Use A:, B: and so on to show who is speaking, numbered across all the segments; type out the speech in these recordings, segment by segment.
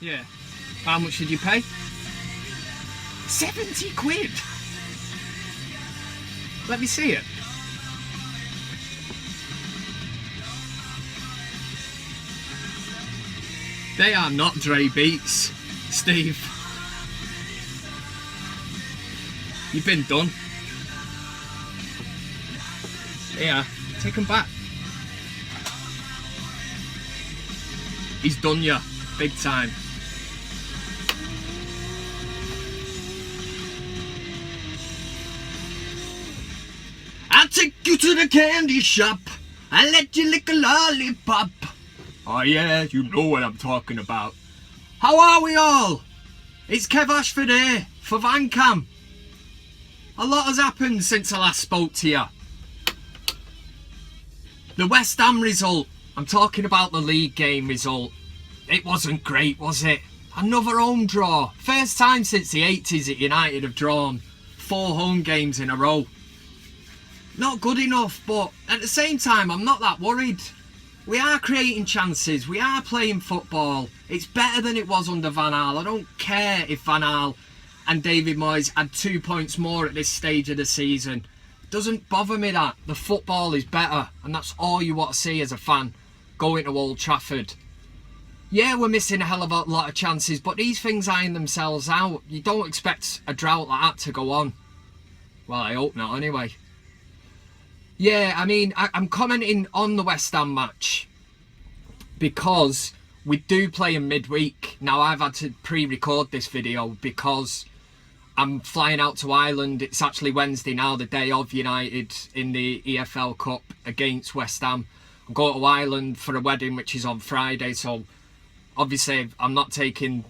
A: Yeah. How much did you pay? 70 quid! Let me see it. They are not Dre Beats, Steve. You've been done. Yeah, take them back. He's done you, big time. I'll take you to the candy shop. I'll let you lick a lollipop. Oh yeah, you know what I'm talking about. How are we all? It's Kev Ashford here for Vancam. A lot has happened since I last spoke to you. The West Ham result. I'm talking about the league game result. It wasn't great, was it? Another home draw. First time since the 80s that United have drawn 4 home games in a row. Not good enough, but at the same time, I'm not that worried. We are creating chances. We are playing football. It's better than it was under Van Gaal. I don't care if Van Gaal and David Moyes had 2 points more at this stage of the season. It doesn't bother me that. The football is better, and that's all you want to see as a fan going to Old Trafford. Yeah, we're missing a hell of a lot of chances, but these things iron themselves out. You don't expect a drought like that to go on. Well, I hope not anyway. Yeah, I mean, I'm commenting on the West Ham match because we do play in midweek. Now, I've had to pre-record this video because I'm flying out to Ireland. It's actually Wednesday now, the day of United in the EFL Cup against West Ham. I'm going to Ireland for a wedding, which is on Friday, so obviously I'm not taking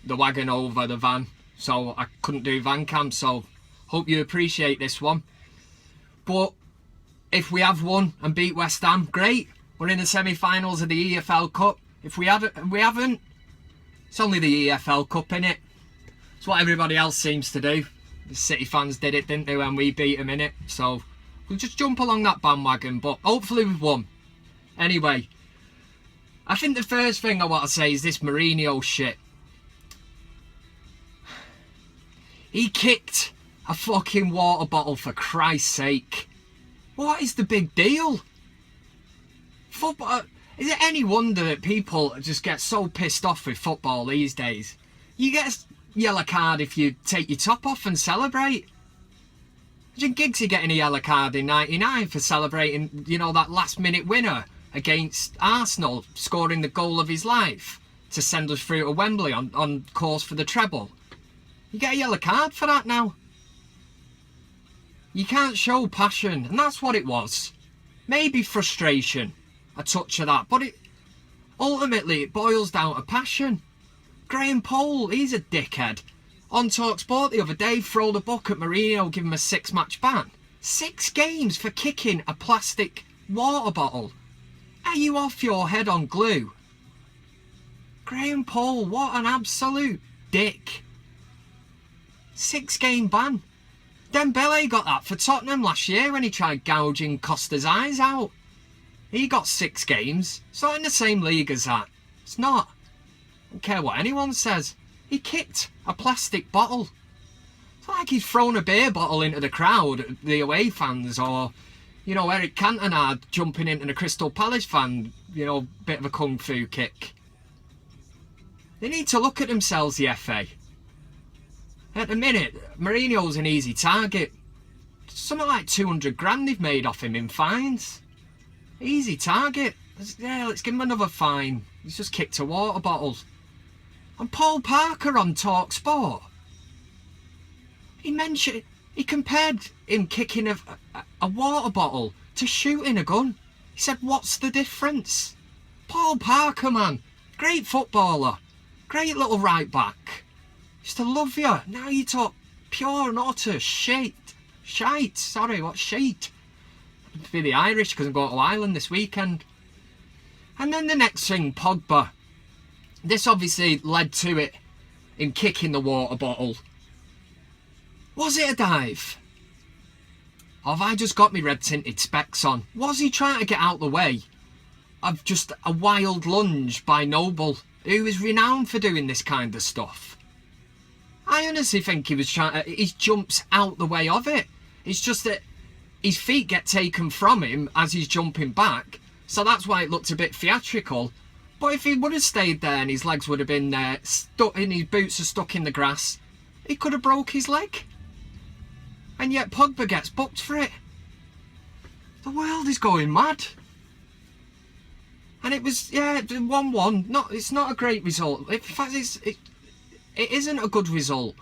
A: the wagon over the van, so I couldn't do Vancam, so hope you appreciate this one. But if we have won and beat West Ham, great. We're in the semi-finals of the EFL Cup. If we haven't, it's only the EFL Cup, innit? It's what everybody else seems to do. The City fans did it, didn't they, when we beat them, innit? So we'll just jump along that bandwagon, but hopefully we've won. Anyway, I think the first thing I want to say is this Mourinho shit. He kicked a fucking water bottle, for Christ's sake. What is the big deal? Football. Is it any wonder that people just get so pissed off with football these days? You get a yellow card if you take your top off and celebrate. Imagine Giggsy getting a yellow card in '99 for celebrating, you know, that last minute winner against Arsenal, scoring the goal of his life to send us through to Wembley on course for the treble. You get a yellow card for that now. You can't show passion, and that's what it was. Maybe frustration, a touch of that, but ultimately it boils down to passion. Graham Poll, he's a dickhead. On TalkSport the other day, throwed a book at Mourinho, give him a 6-match ban. 6 games for kicking a plastic water bottle. Are you off your head on glue? Graham Poll, what an absolute dick. 6-game ban. Dembele got that for Tottenham last year when he tried gouging Costa's eyes out. He got 6 games. It's not in the same league as that. It's not. I don't care what anyone says. He kicked a plastic bottle. It's not like he's thrown a beer bottle into the crowd, the away fans, or, you know, Eric Cantona jumping into the Crystal Palace fan, you know, bit of a kung fu kick. They need to look at themselves, the FA. At the minute, Mourinho's an easy target. Something like 200 grand they've made off him in fines. Easy target. Let's give him another fine. He's just kicked a water bottle. And Paul Parker on TalkSport, he compared him kicking a water bottle to shooting a gun. He said, what's the difference? Paul Parker, man. Great footballer. Great little right back. Used to love you. Now you talk pure and utter shite. Sorry, what shite? To be the Irish because I'm going to Ireland this weekend. And then the next thing, Pogba. This obviously led to it in kicking the water bottle. Was it a dive? Or have I just got me red tinted specs on? Was he trying to get out the way of just a wild lunge by Noble who is renowned for doing this kind of stuff. I honestly think he was trying. He jumps out the way of it. It's just that his feet get taken from him as he's jumping back, so that's why it looked a bit theatrical. But if he would have stayed there and his legs would have been there, stuck in his boots are stuck in the grass, he could have broke his leg. And yet Pogba gets booked for it. The world is going mad. And it was, yeah, 1-1. It's not a great result. In fact, it isn't a good result.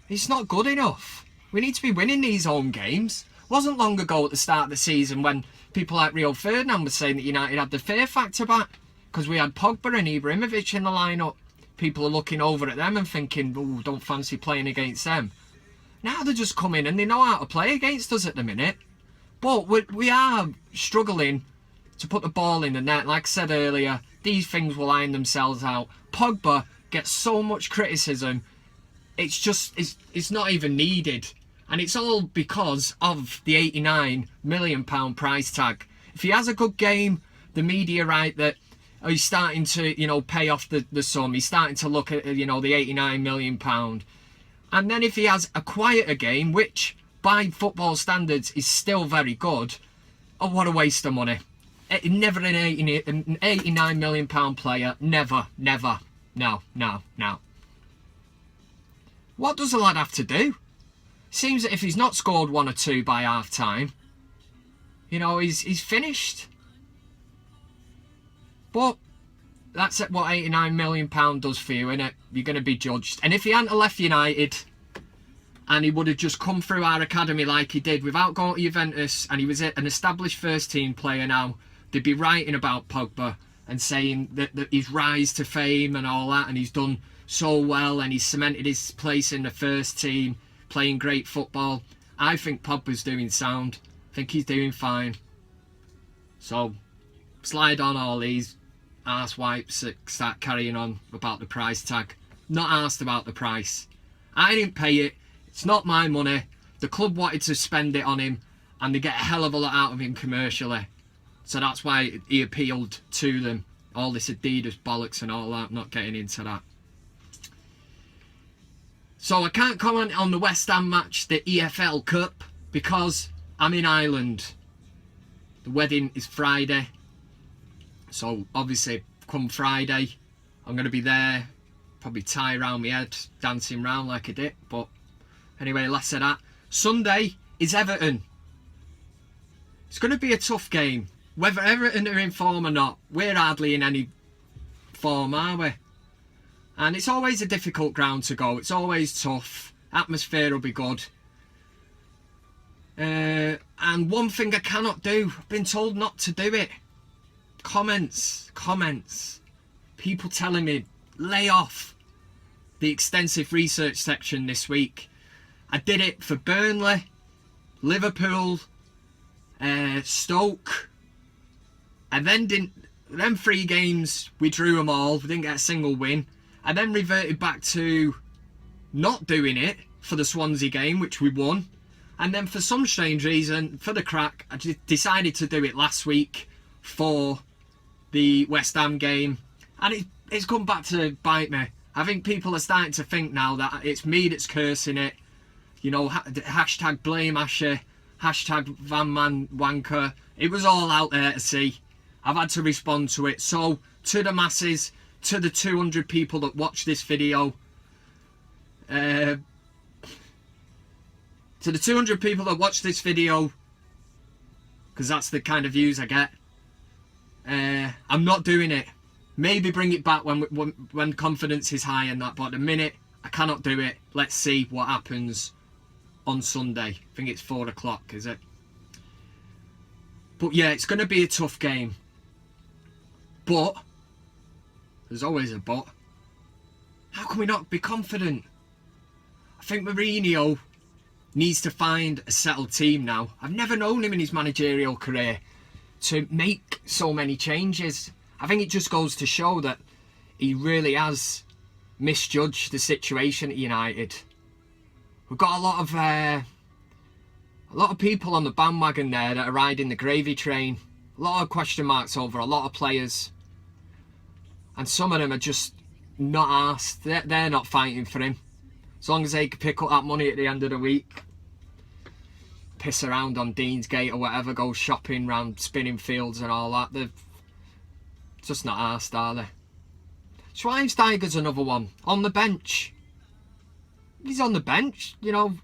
A: It's not good enough. We need to be winning these home games. Wasn't long ago at the start of the season when people like Rio Ferdinand were saying that United had the fear factor back because we had Pogba and Ibrahimovic in the lineup. People are looking over at them and thinking, oh, don't fancy playing against them. Now they just come in and they know how to play against us at the minute. But we are struggling to put the ball in the net. Like I said earlier, these things will iron themselves out. Pogba gets so much criticism. It's not even needed. And it's all because of the £89 million price tag. If he has a good game, the media write that he's starting to, pay off the sum. He's starting to look at, the £89 million. And then if he has a quieter game, which by football standards is still very good, oh, what a waste of money. Never an £89 million player. Never. No. What does the lad have to do? Seems that if he's not scored 1 or 2 by half time, he's finished. But that's what £89 million does for you, innit? You're going to be judged. And if he hadn't left United and he would have just come through our academy like he did without going to Juventus, and he was an established first team player now, they'd be writing about Pogba and saying that his rise to fame and all that, and he's done so well and he's cemented his place in the first team, playing great football. I think Pogba's doing sound. I think he's doing fine. So, slide on all these arse wipes that start carrying on about the price tag. Not asked about the price. I didn't pay it. It's not my money. The club wanted to spend it on him and they get a hell of a lot out of him commercially. So that's why he appealed to them. All this Adidas bollocks and all that. I'm not getting into that. So I can't comment on the West Ham match, the EFL Cup, because I'm in Ireland. The wedding is Friday. So obviously come Friday, I'm going to be there. Probably tie around my head, dancing round like I did. But anyway, less of that. Sunday is Everton. It's going to be a tough game. Whether Everton are in form or not, we're hardly in any form, are we? And it's always a difficult ground to go. It's always tough. Atmosphere will be good. And one thing I cannot do, I've been told not to do it. Comments. People telling me, lay off the extensive research section this week. I did it for Burnley, Liverpool, Stoke. And then them 3 games, we drew them all. We didn't get a single win. I then reverted back to not doing it for the Swansea game, which we won. And then for some strange reason, for the crack, I decided to do it last week for the West Ham game. And it's come back to bite me. I think people are starting to think now that it's me that's cursing it. Hashtag blame Asher, hashtag Van Man Wanker. It was all out there to see. I've had to respond to it. So, to the masses, to the 200 people that watch this video, to the 200 people that watch this video, because that's the kind of views I get, I'm not doing it. Maybe bring it back when confidence is high and that, but at the minute, I cannot do it. Let's see what happens on Sunday. I think it's 4 o'clock, is it? But yeah, it's going to be a tough game. But there's always a but. How can we not be confident? I think Mourinho needs to find a settled team now. I've never known him in his managerial career to make so many changes. I think it just goes to show that he really has misjudged the situation at United. We've got a lot of people on the bandwagon there that are riding the gravy train. A lot of question marks over a lot of players. And some of them are just not asked. They're not fighting for him. As long as they can pick up that money at the end of the week, piss around on Deansgate or whatever, go shopping round spinning fields and all that, they're just not asked, are they? Schweinsteiger's another one. On the bench. He's on the bench, you know.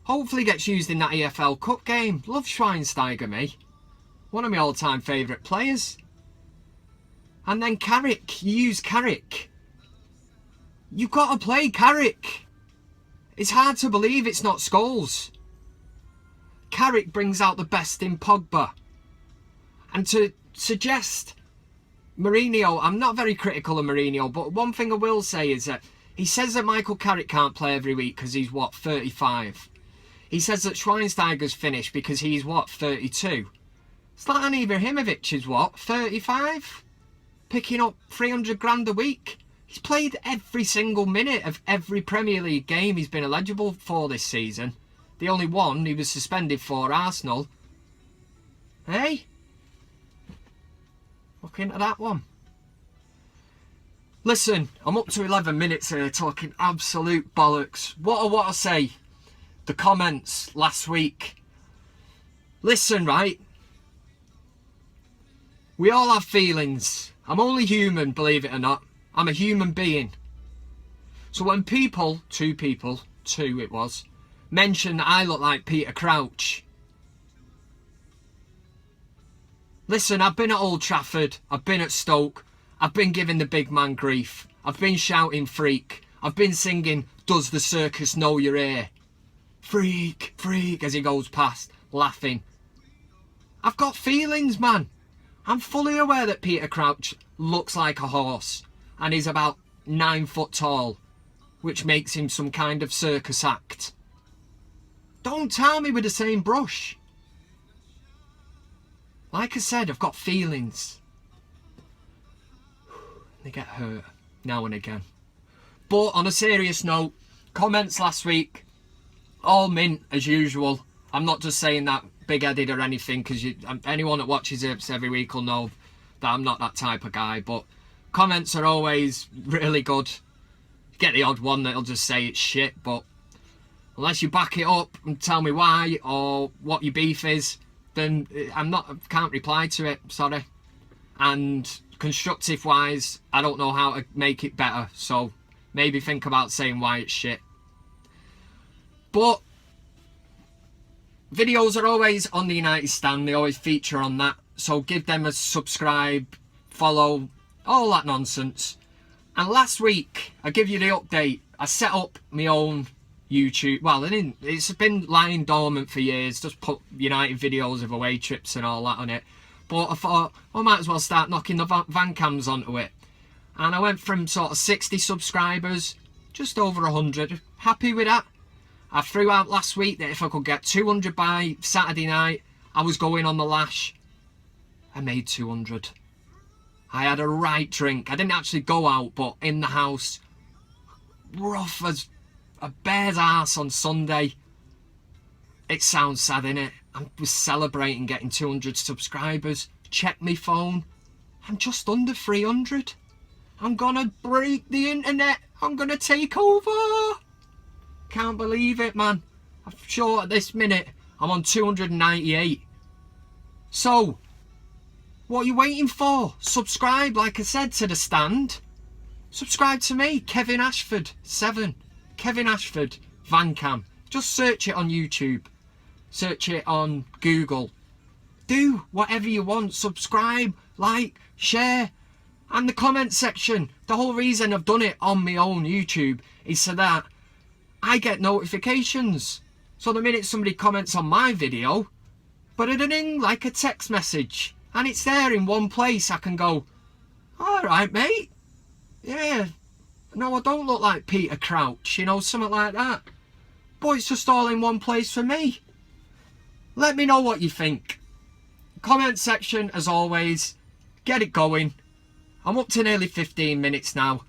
A: Hopefully gets used in that EFL Cup game. Love Schweinsteiger, me. One of my all-time favourite players. And then Carrick. You use Carrick. You've got to play Carrick. It's hard to believe it's not Scholes. Carrick brings out the best in Pogba. And to suggest Mourinho, I'm not very critical of Mourinho, but one thing I will say is that he says that Michael Carrick can't play every week because he's, what, 35. He says that Schweinsteiger's finished because he's, what, 32. Zlatan Ibrahimovic is, what, 35? Picking up 300 grand a week. He's played every single minute of every Premier League game he's been eligible for this season. The only one he was suspended for, Arsenal. Hey? Look into that one. Listen, I'm up to 11 minutes here talking absolute bollocks. What I say? The comments last week. Listen, right? We all have feelings. I'm only human, believe it or not. I'm a human being. So when people, two it was, mention that I look like Peter Crouch. Listen, I've been at Old Trafford, I've been at Stoke, I've been giving the big man grief, I've been shouting freak, I've been singing Does the Circus Know You're Here? Freak, freak, as he goes past, laughing. I've got feelings, man. I'm fully aware that Peter Crouch looks like a horse and he's about 9 foot tall, which makes him some kind of circus act. Don't tar me with the same brush. Like I said, I've got feelings. They get hurt now and again. But on a serious note, comments last week, all mint as usual. I'm not just saying that big-headed or anything, because anyone that watches it every week will know that I'm not that type of guy. But comments are always really good. Get the odd one that'll just say it's shit, but unless you back it up and tell me why or what your beef is, then I can't reply to it, sorry. And constructive wise, I don't know how to make it better, so maybe think about saying why it's shit. But videos are always on the United Stand, they always feature on that, so give them a subscribe, follow, all that nonsense. And last week, I give you the update, I set up my own YouTube. Well, it's been lying dormant for years, just put United videos of away trips and all that on it. But I thought, I might as well start knocking the van cams onto it. And I went from sort of 60 subscribers, just over 100. Happy with that. I threw out last week that if I could get 200 by Saturday night, I was going on the lash. I made 200. I had a right drink. I didn't actually go out, but in the house, rough as a bear's arse on Sunday. It sounds sad, innit? I was celebrating getting 200 subscribers. Check my phone. I'm just under 300. I'm gonna break the internet. I'm gonna take over. Can't believe it, man. I'm sure at this minute I'm on 298. So, what are you waiting for? Subscribe, like I said, to the stand. Subscribe to me, Kevin Ashford 7. Kevin Ashford Van Cam. Just search it on YouTube. Search it on Google. Do whatever you want. Subscribe, like, share. And the comment section. The whole reason I've done it on my own YouTube is so that I get notifications. So the minute somebody comments on my video, but it like a text message. And it's there in one place. I can go, alright mate. Yeah. No, I don't look like Peter Crouch, you know, something like that. But it's just all in one place for me. Let me know what you think. Comment section, as always. Get it going. I'm up to nearly 15 minutes now.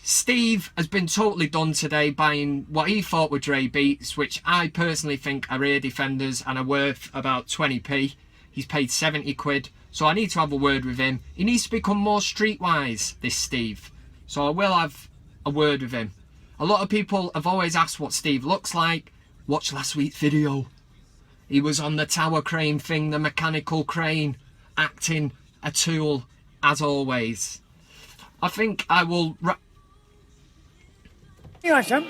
A: Steve has been totally done today buying what he thought were Dre Beats, which I personally think are rear defenders and are worth about 20p. He's paid 70 quid So I need to have a word with him. He needs to become more streetwise, this Steve. So I will have a word with him. A lot of people have always asked what Steve looks like. Watch last week's video. He was on the tower crane thing, the mechanical crane, acting a tool, as always. I think I will...
B: You want some?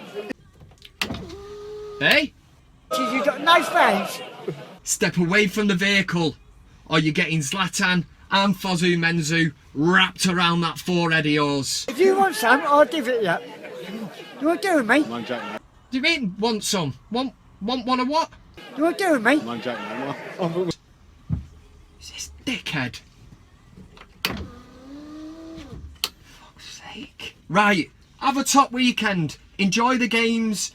A: Hey?
B: You've got nice friends.
A: Step away from the vehicle, or you're getting Zlatan and Fosu Menzu wrapped around that forehead of yours.
B: If you want some, I'll give it you. You want to do with me?
A: Do you mean want some? Want one of what?
B: You want to do with me?
A: Is this dickhead? Fuck's sake. Right, have a top weekend. Enjoy the games.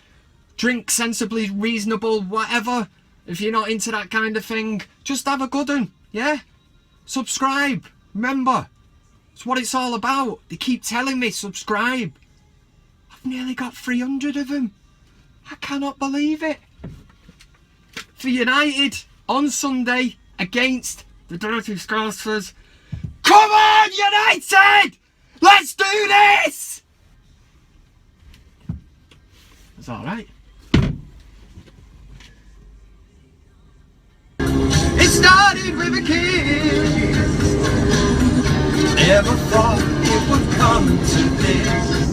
A: Drink sensibly, reasonable, whatever. If you're not into that kind of thing, just have a good one, yeah? Subscribe. Remember, it's what it's all about. They keep telling me subscribe. I've nearly got 300 of them. I cannot believe it. For United on Sunday against the Dirty Scousers. Come on, United! Let's do this! It's alright. It started with a kiss. Never thought it would come to this.